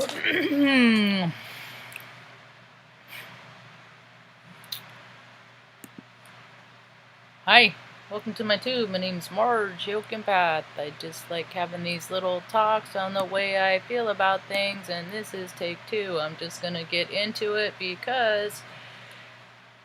Hi, welcome to my tube. My name's Marge, Path. I just like having these little talks on the way I feel about things, and this is take 2. I'm just gonna get into it because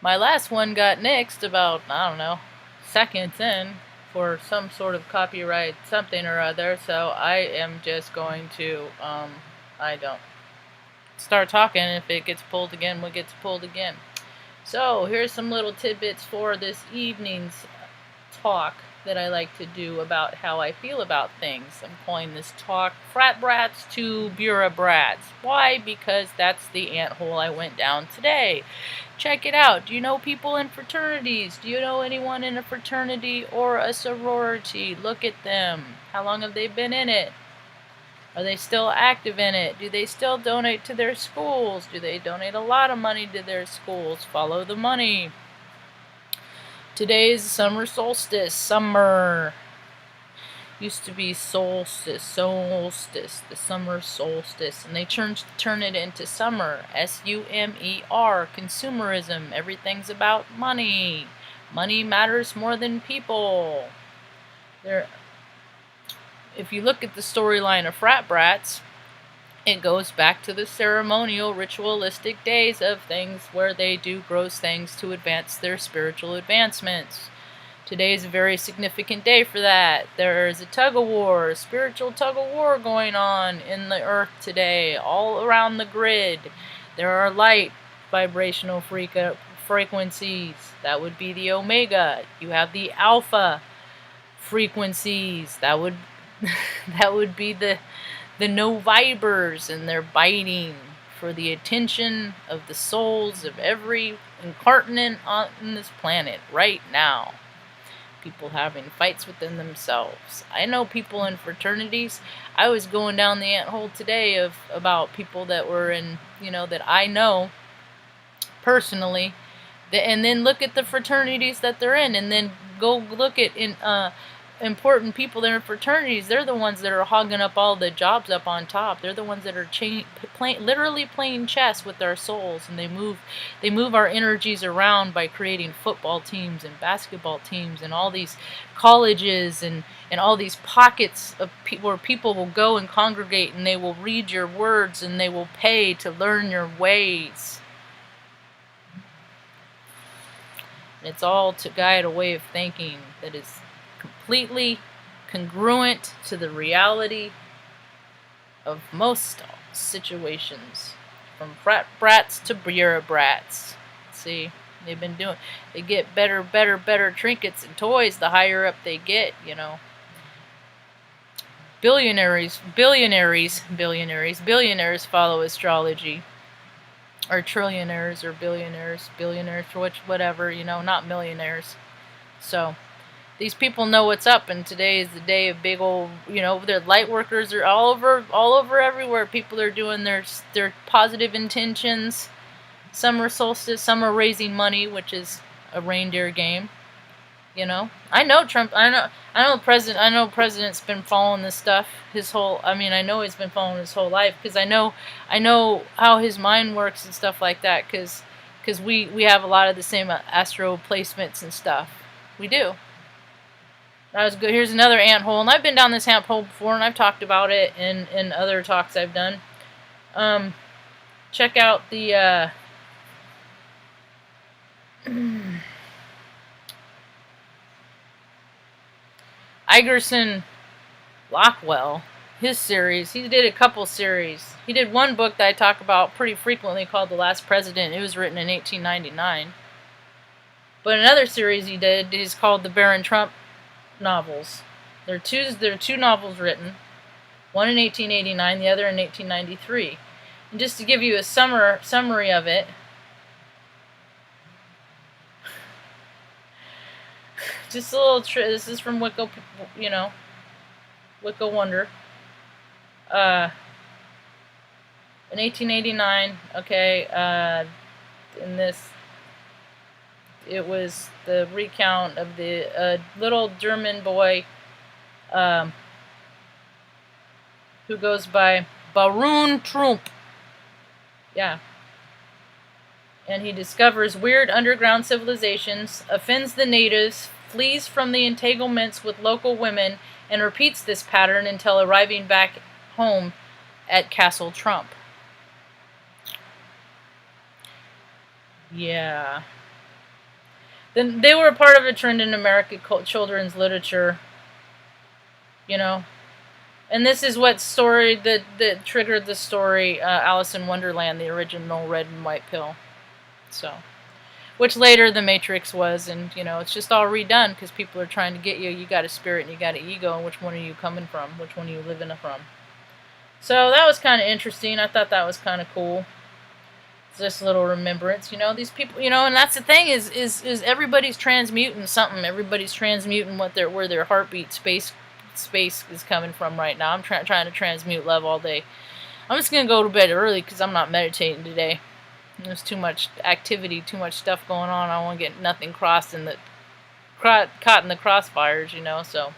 my last one got nixed about, I don't know, seconds in for some sort of copyright something or other, so I am just going to, I don't start talking. If it gets pulled again, what gets pulled again. So here's some little tidbits for this evening's talk that I like to do about how I feel about things. I'm calling this talk Frat Brats to Brats. Why? Because that's the ant hole I went down today. Check it out. Do you know people in fraternities? Do you know anyone in a fraternity or a sorority? Look at them. How long have they been in it? Are they still active in it? Do they still donate to their schools? Do they donate a lot of money to their schools? Follow the money. Today's summer solstice. Summer. Used to be solstice, the summer solstice. And they turn it into summer. S-U-M-E-R. Consumerism. Everything's about money. Money matters more than people. If you look at the storyline of Frat Brats, it goes back to the ceremonial, ritualistic days of things where they do gross things to advance their spiritual advancements. Today is a very significant day for that. There is a tug-of-war, a spiritual tug-of-war going on in the earth today, all around the grid. There are light vibrational frequencies. That would be the omega. You have the alpha frequencies. That would be the no vibers, and they're biting for the attention of the souls of every incarnate on this planet right now. People having fights within themselves. I know people in fraternities. I was going down the ant hole today about people that were in, that I know personally, and then look at the fraternities that they're in, and then go look at important people that are in fraternities. They're the ones that are hogging up all the jobs up on top. They're the ones that are literally playing chess with our souls, and they move our energies around by creating football teams and basketball teams and all these colleges and all these pockets of where people will go and congregate, and they will read your words, and they will pay to learn your ways. And it's all to guide a way of thinking that is completely congruent to the reality of most situations, from frat brats to brats. See, they get better trinkets and toys the higher up they get, Billionaires follow astrology, or trillionaires, or billionaires, for whatever, not millionaires. So these people know what's up, and today is the day of big old, their light workers are all over everywhere. People are doing their positive intentions. Summer solstice, some are raising money, which is a reindeer game. I know Trump. I know the president's been following this stuff I know he's been following his whole life, because I know how his mind works and stuff like that, because we have a lot of the same astro placements and stuff. We do. That was good. Here's another ant hole, and I've been down this ant hole before, and I've talked about it in other talks I've done. Check out the Igerson Lockwell, his series. He did a couple series. He did one book that I talk about pretty frequently called The Last President. It was written in 1899. But another series he did is called the Baron Trump novels. There are two novels written, one in 1889, the other in 1893. And just to give you a summary of it, just a little this is from Wicca, Wicca Wonder. In 1889, in this, it was the recount of the little German boy who goes by Baroon Trump. Yeah. And he discovers weird underground civilizations, offends the natives, flees from the entanglements with local women, and repeats this pattern until arriving back home at Castle Trump. Yeah. Then they were a part of a trend in American children's literature, you know. And this is what story that triggered the story, Alice in Wonderland, the original red and white pill. So, which later the Matrix was, and you know, it's just all redone because people are trying to get you. You got a spirit and you got an ego, and which one are you coming from? Which one are you living from? So that was kind of interesting. I thought that was kind of cool. Just a little remembrance, you know, these people, you know, and that's the thing is everybody's transmuting something. Everybody's transmuting where their heartbeat space is coming from right now. I'm trying to transmute love all day. I'm just gonna go to bed early because I'm not meditating today. There's too much activity, too much stuff going on. I won't get nothing caught in the crossfires, you know. So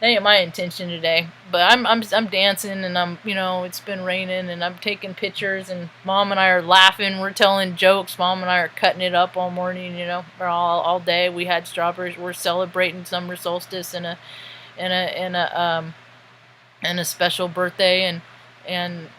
that ain't my intention today. But I'm dancing, and I'm, you know, it's been raining, and I'm taking pictures, and Mom and I are laughing. We're telling jokes. Mom and I are cutting it up all morning, you know, or all day. We had strawberries. We're celebrating summer solstice and a special birthday, and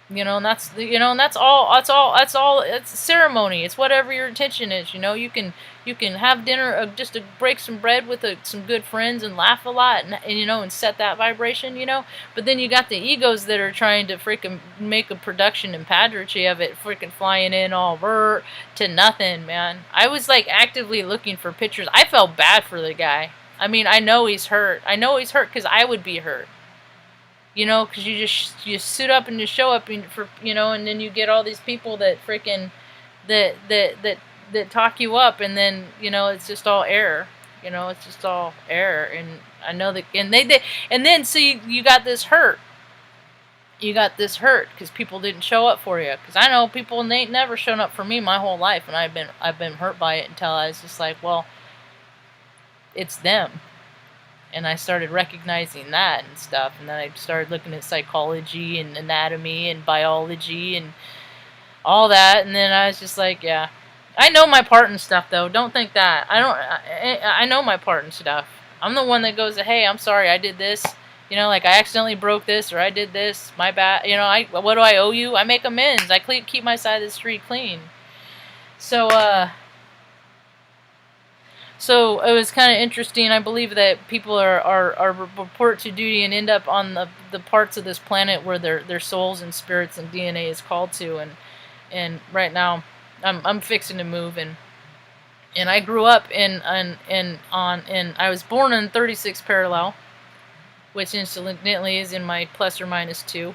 you know, and that's, you know, and that's all. It's a ceremony. It's whatever your intention is. You know, you can have dinner, just to break some bread with some good friends and laugh a lot, and you know, and set that vibration. You know, but then you got the egos that are trying to freaking make a production and pageantry of it, freaking flying in all to nothing, man. I was like actively looking for pictures. I felt bad for the guy. I mean, I know he's hurt. I know he's hurt because I would be hurt. You know, because you suit up and you show up for, you know, and then you get all these people that freaking that talk you up, and then, you know, it's just all air. You know, it's just all air, and I know that, and then see, you got this hurt. You got this hurt because people didn't show up for you. Because I know people, and they ain't never shown up for me my whole life, and I've been hurt by it until I was just like, well, it's them. And I started recognizing that and stuff. And then I started looking at psychology and anatomy and biology and all that. And then I was just like, yeah. I know my part in stuff, though. Don't think that. I know my part in stuff. I'm the one that goes, hey, I'm sorry, I did this. You know, like I accidentally broke this, or I did this. My bad. You know, what do I owe you? I make amends. I keep my side of the street clean. So it was kind of interesting. I believe that people are report to duty and end up on the parts of this planet where their souls and spirits and DNA is called to. And right now, I'm fixing to move, and I grew up I was born in 36 parallel, which incidentally is in my ±2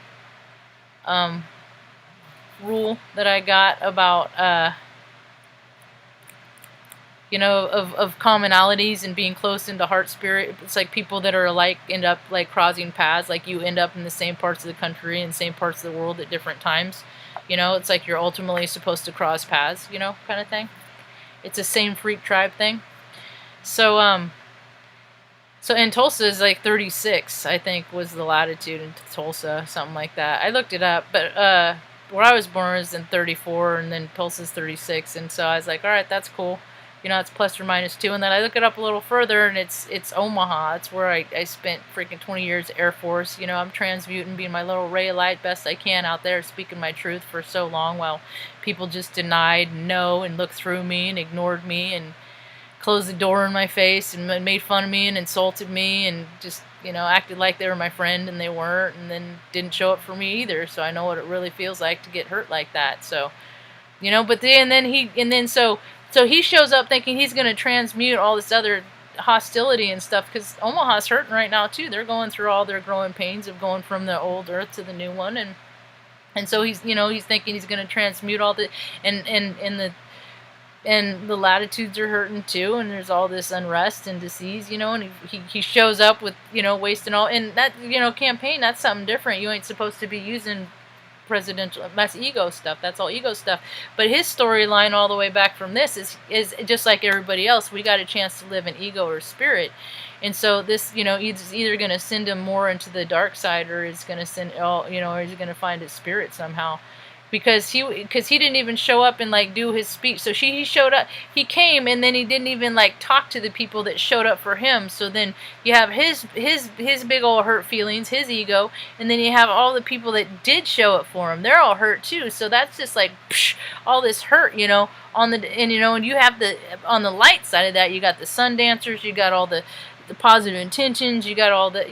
rule that I got about you know, of commonalities and being close into heart spirit. It's like people that are alike end up like crossing paths. Like you end up in the same parts of the country and same parts of the world at different times. You know, it's like you're ultimately supposed to cross paths, you know, kind of thing. It's a same freak tribe thing. So in Tulsa is like 36, I think, was the latitude in Tulsa, something like that. I looked it up, but where I was born was in 34, and then Tulsa's 36, and so I was like, all right, that's cool. You know, it's ±2, and then I look it up a little further, and it's Omaha. It's where I spent freaking 20 years Air Force. You know, I'm transmuting, being my little ray of light best I can out there, speaking my truth for so long, while people just denied, no, and looked through me and ignored me and closed the door in my face and made fun of me and insulted me and just, you know, acted like they were my friend and they weren't, and then didn't show up for me either. So I know what it really feels like to get hurt like that. So, you know, so he shows up thinking he's going to transmute all this other hostility and stuff, because Omaha's hurting right now too. They're going through all their growing pains of going from the old earth to the new one, and so he's, you know, he's thinking he's going to transmute all the and the latitudes are hurting too, and there's all this unrest and disease, you know, and he shows up with, you know, wasting all, and that, you know, campaign, that's something different. You ain't supposed to be using presidential. That's ego stuff. That's all ego stuff. But his storyline all the way back from this is just like everybody else. We got a chance to live in ego or spirit. And so this, he's either going to send him more into the dark side, or is going to send all, or he's going to find his spirit somehow. Because he didn't even show up and like do his speech. So he showed up, he came, and then he didn't even like talk to the people that showed up for him. So then you have his big old hurt feelings, his ego, and then you have all the people that did show up for him. They're all hurt too. So that's just like all this hurt, on the and you have on the light side of that, you got the sun dancers, you got all the positive intentions, you got all the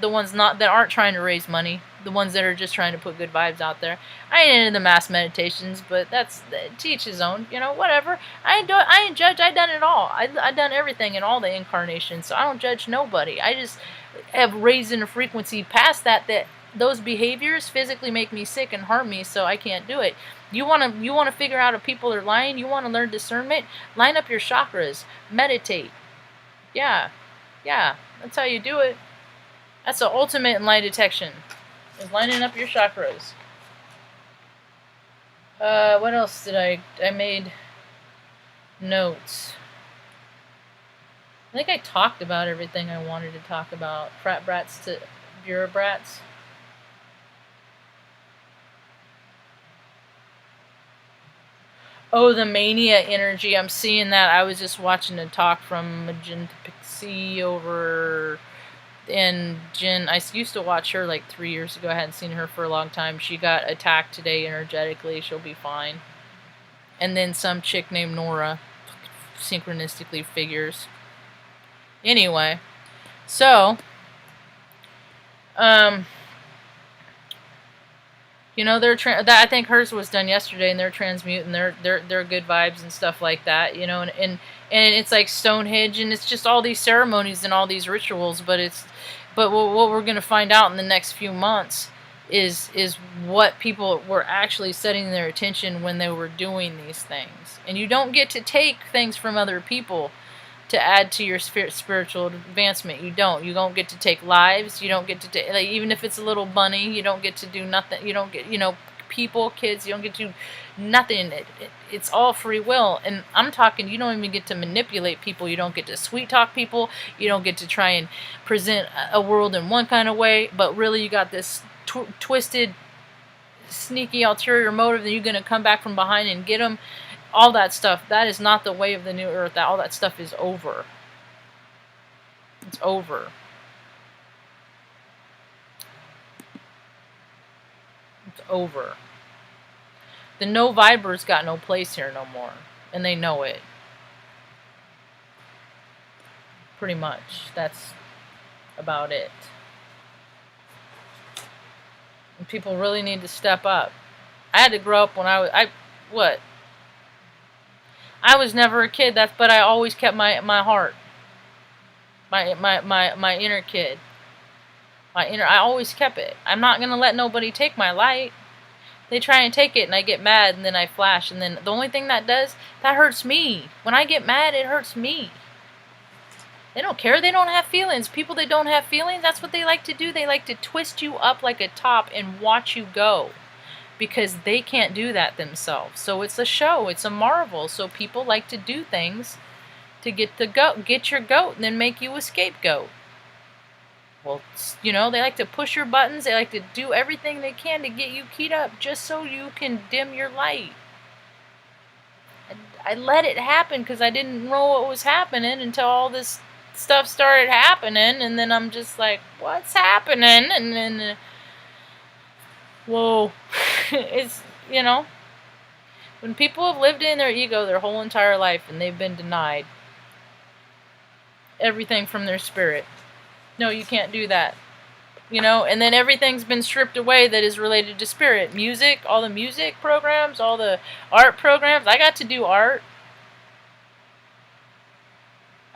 the ones that aren't trying to raise money, the ones that are just trying to put good vibes out there. I ain't into the mass meditations, but that's to each his own, whatever. I ain't judge. I done it all. I done everything in all the incarnations, so I don't judge nobody. I just have raised in a frequency past that those behaviors physically make me sick and harm me, so I can't do it. You wanna figure out if people are lying. You want to learn discernment. Line up your chakras. Meditate. Yeah, that's how you do it. That's the ultimate in lie detection, is lining up your chakras. What else did I made notes. I think I talked about everything I wanted to talk about. Frat brats to bureaucrats. Oh, the mania energy. I'm seeing that. I was just watching a talk from Magenta Pixie over in Jen. I used to watch her like 3 years ago. I hadn't seen her for a long time. She got attacked today energetically. She'll be fine. And then some chick named Nora synchronistically figures. Anyway, so you know, I think hers was done yesterday, and they're transmuting, they're good vibes and stuff like that, you know, and it's like Stonehenge, and it's just all these ceremonies and all these rituals, but what we're gonna find out in the next few months is what people were actually setting their attention when they were doing these things. And you don't get to take things from other people to add to your spiritual advancement. You don't get to take lives. You don't get to take, like, even if it's a little bunny, you don't get to do nothing. You don't get, people, kids, you don't get to do nothing. It's all free will. And I'm talking, you don't even get to manipulate people. You don't get to sweet talk people. You don't get to try and present a world in one kind of way, but really you got this twisted, sneaky ulterior motive that you're going to come back from behind and get them. All that stuff, that is not the way of the new earth. All that stuff is over. It's over. It's over. The no vibers got no place here no more. And they know it. Pretty much. That's about it. And people really need to step up. I had to grow up when I was never a kid, but I always kept my heart. My inner kid. I always kept it. I'm not going to let nobody take my light. They try and take it, and I get mad, and then I flash, and then the only thing that hurts me. When I get mad, it hurts me. They don't care. They don't have feelings. People that don't have feelings, that's what they like to do. They like to twist you up like a top and watch you go. Because they can't do that themselves. So it's a show. It's a marvel. So people like to do things to get your goat, and then make you a scapegoat. Well, they like to push your buttons. They like to do everything they can to get you keyed up just so you can dim your light. And I let it happen because I didn't know what was happening until all this stuff started happening, and then I'm just like, what's happening? And then whoa. It's, when people have lived in their ego their whole entire life and they've been denied everything from their spirit. No, you can't do that. And then everything's been stripped away that is related to spirit. Music, all the music programs, all the art programs. I got to do art.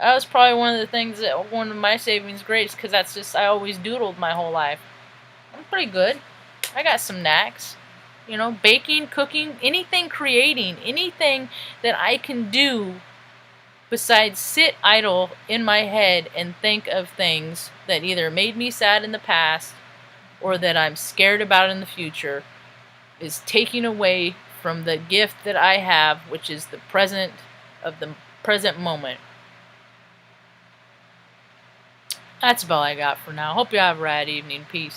That was probably one of the things one of my savings grace, because that's just, I always doodled my whole life. I'm pretty good. I got some knacks. Baking, cooking, anything creating, anything that I can do besides sit idle in my head and think of things that either made me sad in the past or that I'm scared about in the future. is taking away from the gift that I have, which is the present moment. That's about all I got for now. Hope you have a rad evening. Peace.